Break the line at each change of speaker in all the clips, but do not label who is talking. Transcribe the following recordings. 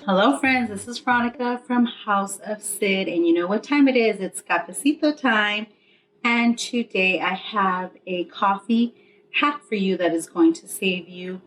Hello friends, this is Veronica from House of Cid, and you know what time it is. It's cafecito time, and today I have a coffee hack for you that is going to save you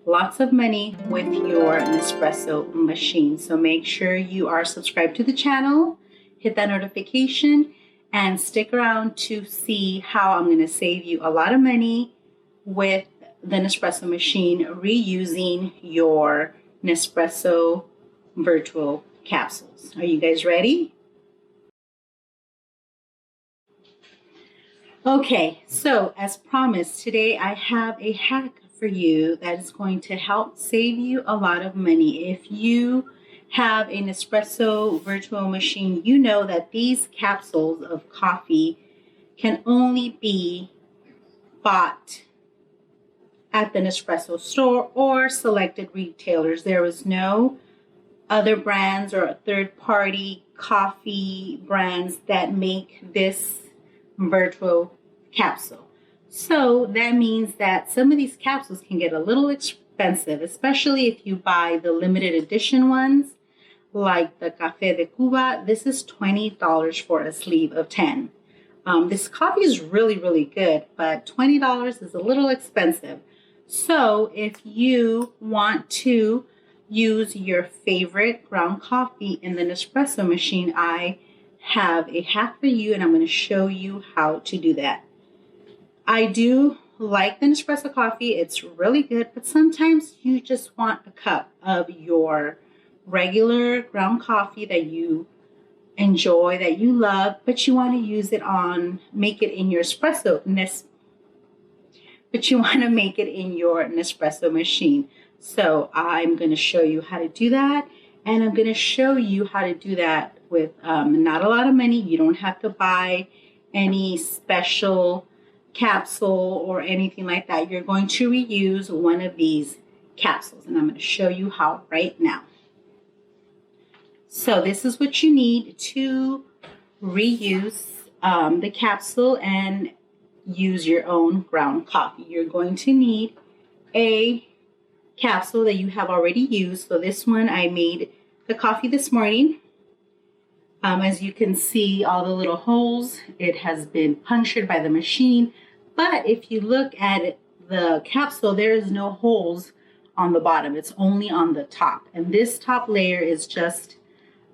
lots of money with your Nespresso machine. So make sure you are subscribed to the channel, hit that notification, and stick around to see how I'm going to save you a lot of money with the Nespresso machine reusing your Nespresso virtual capsules. Are you guys ready? Okay, so as promised, today I have a hack for you that is going to help save you a lot of money. If you have a Nespresso virtual machine, you know that these capsules of coffee can only be bought at the Nespresso store or selected retailers. There is no other brands or third-party coffee brands that make this virtual capsule. So that means that some of these capsules can get a little expensive, especially if you buy the limited edition ones, like the Café de Cuba. This is $20 for a sleeve of 10. This coffee is really good, but $20 is a little expensive. So if you want to use your favorite ground coffee in the Nespresso machine, I have a hack for you, and I'm going to show you how to do that. I do like the Nespresso coffee. It's really good, but sometimes you just want a cup of your regular ground coffee that you enjoy, that you love, but you want to use it make it in your Nespresso machine. So I'm going to show you how to do that, and I'm going to show you how to do that with not a lot of money. You don't have to buy any special capsule or anything like that. You're going to reuse one of these capsules, and I'm going to show you how right now. So this is what you need to reuse the capsule and use your own ground coffee. You're going to need a capsule that you have already used. So this one, I made the coffee this morning. As you can see, all the little holes, it has been punctured by the machine. But if you look at the capsule, there is no holes on the bottom. It's only on the top. And this top layer is just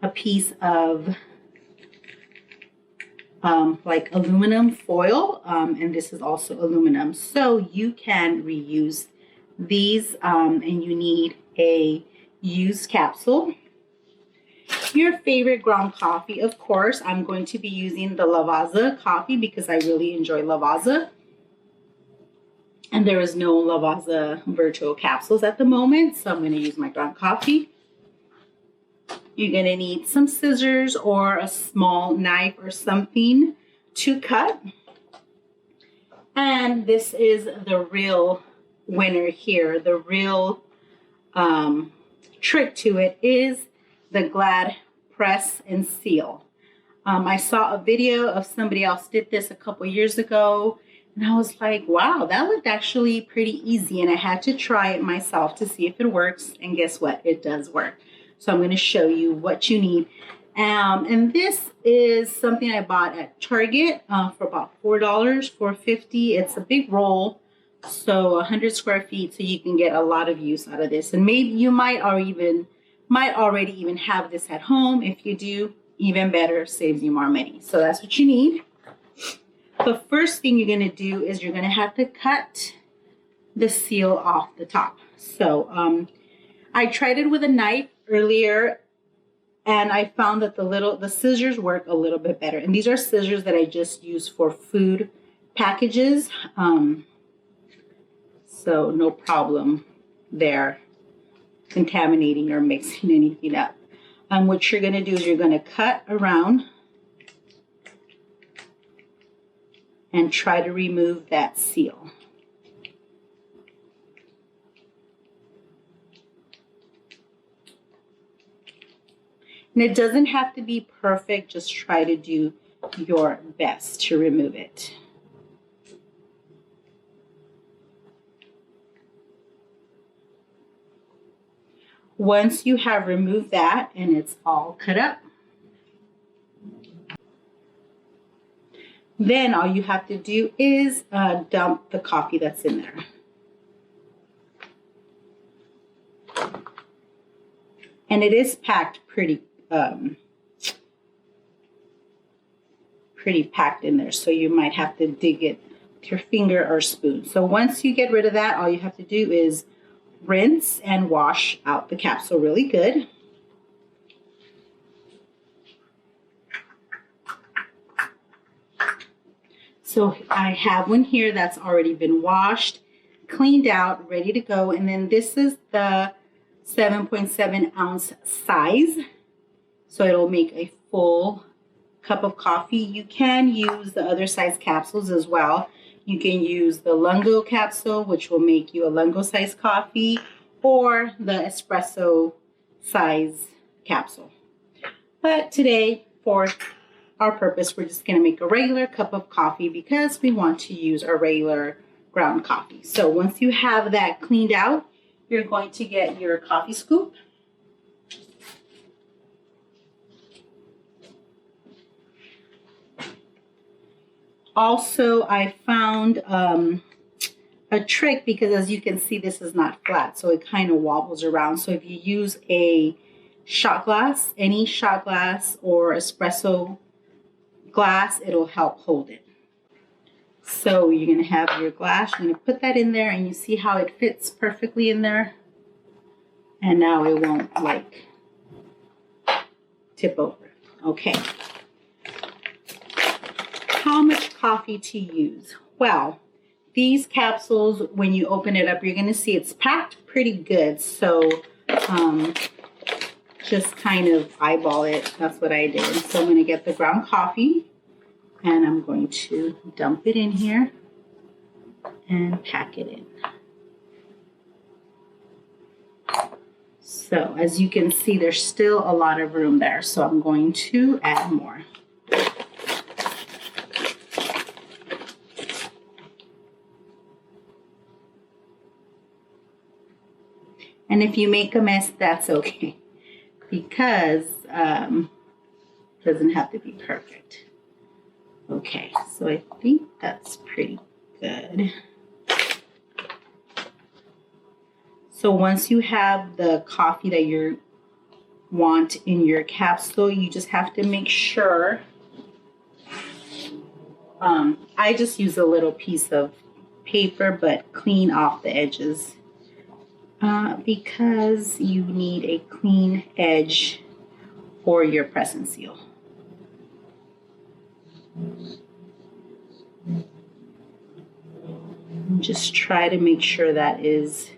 a piece of like aluminum foil, and this is also aluminum. So you can reuse these, and you need a used capsule. Your favorite ground coffee, of course. I'm going to be using the Lavazza coffee because I really enjoy Lavazza. And there is no Lavazza virtual capsules at the moment, so I'm going to use my ground coffee. You're going to need some scissors or a small knife or something to cut. And this is the real winner here. The real trick to it is the Glad press and seal. I saw a video of somebody else did this a couple years ago, and I was like, wow, that looked actually pretty easy. And I had to try it myself to see if it works. And guess what? It does work. So I'm going to show you what you need. And this is something I bought at Target for about $4, $4.50. It's a big roll, so 100 square feet, so you can get a lot of use out of this. And maybe you might already even have this at home. If you do, even better, saves you more money. So that's what you need. The first thing you're going to do is you're going to have to cut the seal off the top. So I tried it with a knife earlier, and I found that the scissors work a little bit better. And these are scissors that I just use for food packages. So no problem there contaminating or mixing anything up. What you're going to do is you're going to cut around and try to remove that seal. And it doesn't have to be perfect, just try to do your best to remove it. Once you have removed that and it's all cut up, then all you have to do is dump the coffee that's in there. And it is packed pretty packed in there, so you might have to dig it with your finger or spoon. So once you get rid of that, all you have to do is rinse and wash out the capsule really good. So I have one here that's already been washed, cleaned out, ready to go. And then this is the 7.7 ounce size. So it'll make a full cup of coffee. You can use the other size capsules as well. You can use the lungo capsule, which will make you a lungo size coffee, or the espresso size capsule. But today, for our purpose, we're just going to make a regular cup of coffee because we want to use our regular ground coffee. So once you have that cleaned out, you're going to get your coffee scoop. Also, I found a trick because, as you can see, this is not flat, so it kind of wobbles around. So if you use a shot glass, any shot glass or espresso glass, it'll help hold it. So you're going to have your glass, you're going to put that in there, and you see how it fits perfectly in there. And now it won't like tip over. Okay. How much coffee to use? Well, these capsules, when you open it up, you're going to see it's packed pretty good. So just kind of eyeball it. That's what I did. So I'm going to get the ground coffee and I'm going to dump it in here and pack it in. So as you can see, there's still a lot of room there. So I'm going to add more. And if you make a mess, that's okay, because it doesn't have to be perfect. Okay, so I think that's pretty good. So once you have the coffee that you want in your capsule, you just have to make sure. I just use a little piece of paper, but clean off the edges. Because you need a clean edge for your press and seal. And just try to make sure that is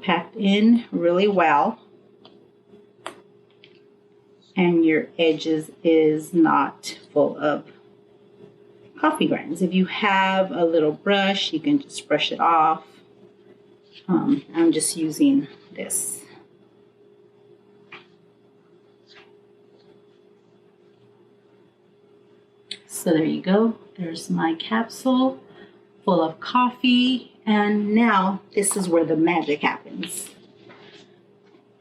packed in really well and your edges is not full of coffee grinds. If you have a little brush, you can just brush it off. I'm just using this. So there you go. There's my capsule full of coffee. And now this is where the magic happens.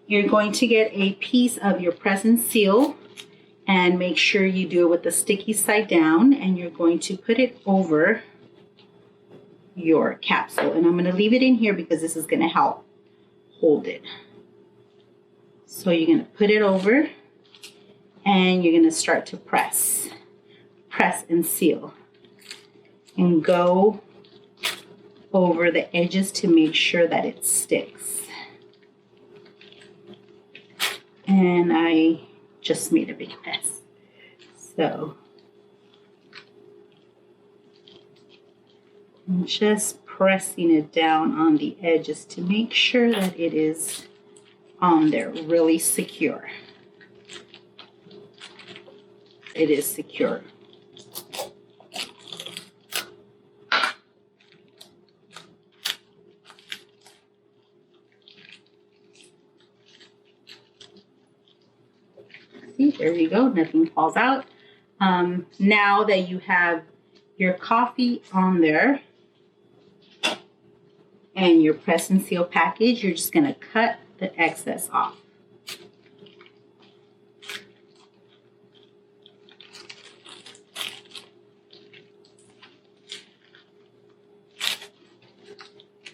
You're going to get a piece of your press and seal and make sure you do it with the sticky side down, and you're going to put it over your capsule, and I'm going to leave it in here because this is going to help hold it. So you're going to put it over and you're going to start to press and seal and go over the edges to make sure that it sticks. And I just made a big mess. So I'm just pressing it down on the edges to make sure that it is on there really secure. It is secure. See, there you go, nothing falls out. Now that you have your coffee on there and your press and seal package, you're just going to cut the excess off.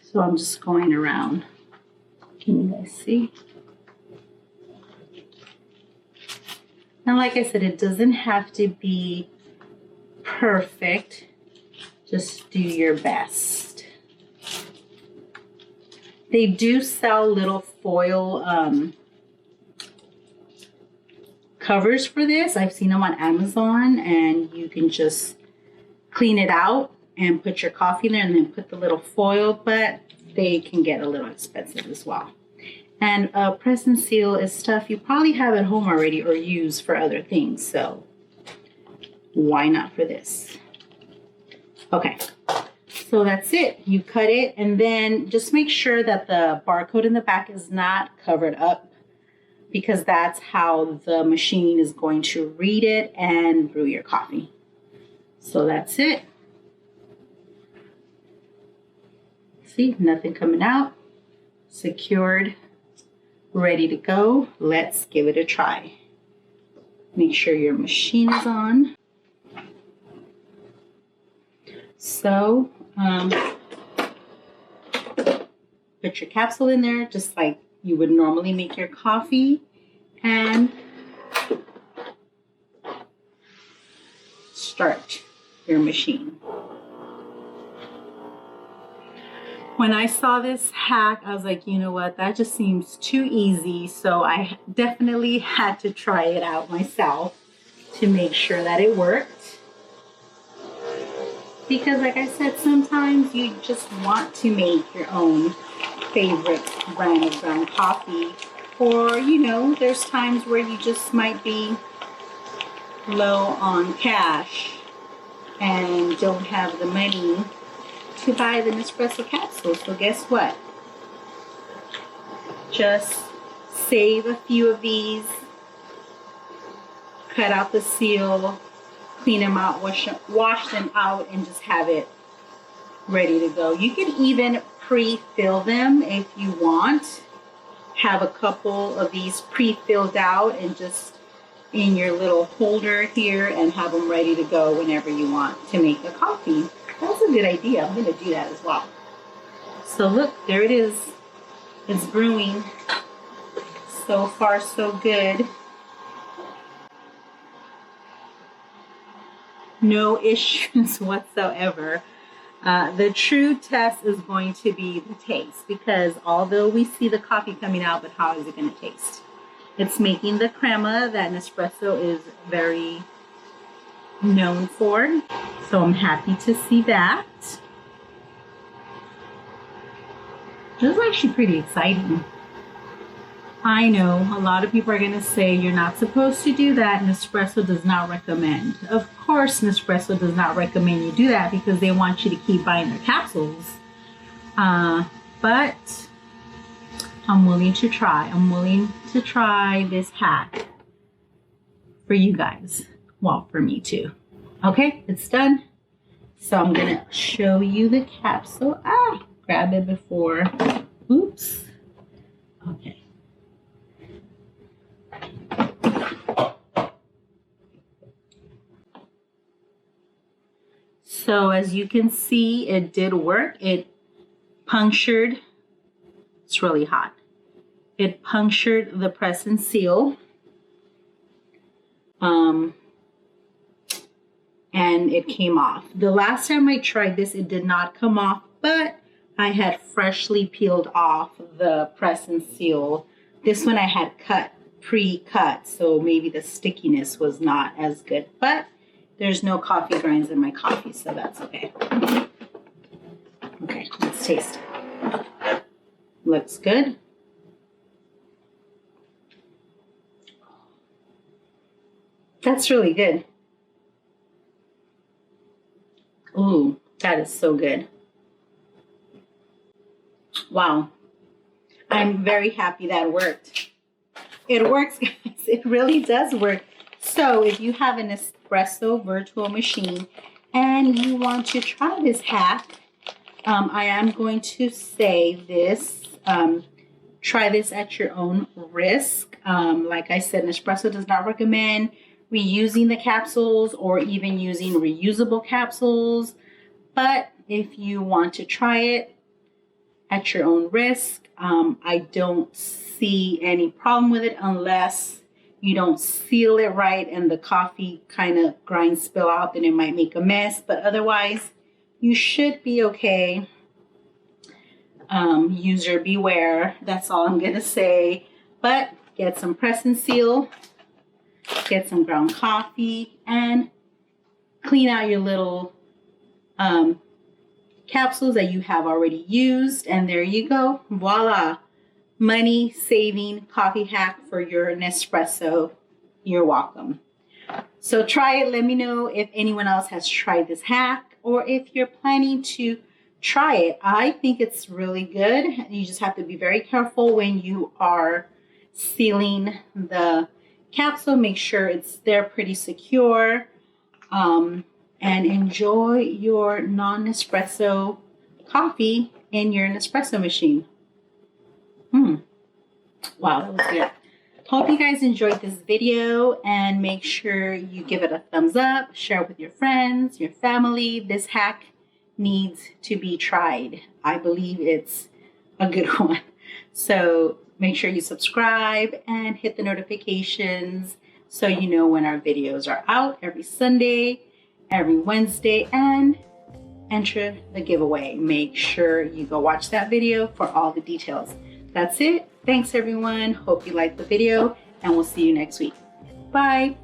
So I'm just going around. Can you guys see? And like I said, it doesn't have to be perfect. Just do your best. They do sell little foil covers for this. I've seen them on Amazon, and you can just clean it out and put your coffee in there and then put the little foil, but they can get a little expensive as well. And press and seal is stuff you probably have at home already or use for other things, so why not for this? Okay, so that's it. You cut it, and then just make sure that the barcode in the back is not covered up, because that's how the machine is going to read it and brew your coffee. So that's it. See, nothing coming out. Secured, ready to go. Let's give it a try. Make sure your machine is on. So, put your capsule in there just like you would normally make your coffee, and start your machine. When I saw this hack, I was like, you know what, that just seems too easy. So I definitely had to try it out myself to make sure that it worked. Because like I said, sometimes you just want to make your own favorite brand of ground coffee. Or, you know, there's times where you just might be low on cash and don't have the money to buy the Nespresso capsule. So guess what? Just save a few of these, cut out the seal, clean them out, wash them out, and just have it ready to go. You can even pre-fill them if you want. Have a couple of these pre-filled out and just in your little holder here, and have them ready to go whenever you want to make a coffee. That's a good idea. I'm going to do that as well. So look, there it is. It's brewing. So far, so good. No issues whatsoever. The true test is going to be the taste, because although we see the coffee coming out, but how is it going to taste? It's making the crema that Nespresso is very known for. So I'm happy to see that. This is actually pretty exciting. I know a lot of people are going to say you're not supposed to do that. Nespresso does not recommend. Of course, Nespresso does not recommend you do that because they want you to keep buying their capsules. But I'm willing to try. I'm willing to try this hack for you guys. Well, for me too. Okay, it's done. So I'm going to show you the capsule. Grab it before. Oops. Okay. So as you can see, it did work. It punctured. It's really hot. It punctured the press and seal. And it came off. The last time I tried this, it did not come off, but I had freshly peeled off the press and seal. This one I had pre-cut, so maybe the stickiness was not as good, but there's no coffee grinds in my coffee, so that's okay. Okay, let's taste it. Looks good. That's really good. Ooh, that is so good. Wow. I'm very happy that worked. It works, guys. It really does work. So if you have an Nespresso virtual machine and you want to try this hack, I am going to say this try this at your own risk. Like I said, Nespresso does not recommend reusing the capsules or even using reusable capsules. But if you want to try it at your own risk, I don't see any problem with it unless you don't seal it right and the coffee kind of grinds spill out, then it might make a mess. But otherwise, you should be okay. User beware. That's all I'm going to say. But get some press and seal, get some ground coffee, and clean out your little capsules that you have already used. And there you go. Voila. Money saving coffee hack for your Nespresso. You're welcome. So try it. Let me know if anyone else has tried this hack or if you're planning to try it. I think it's really good. You just have to be very careful when you are sealing the capsule. Make sure it's there pretty secure. And enjoy your non-Nespresso coffee in your Nespresso machine. Wow, that was good. Hope you guys enjoyed this video, and make sure you give it a thumbs up, share it with your friends, your family. This hack needs to be tried. I believe it's a good one. So make sure you subscribe and hit the notifications so you know when our videos are out every Sunday, every Wednesday, and enter the giveaway. Make sure you go watch that video for all the details. That's it. Thanks everyone. Hope you liked the video, and we'll see you next week. Bye.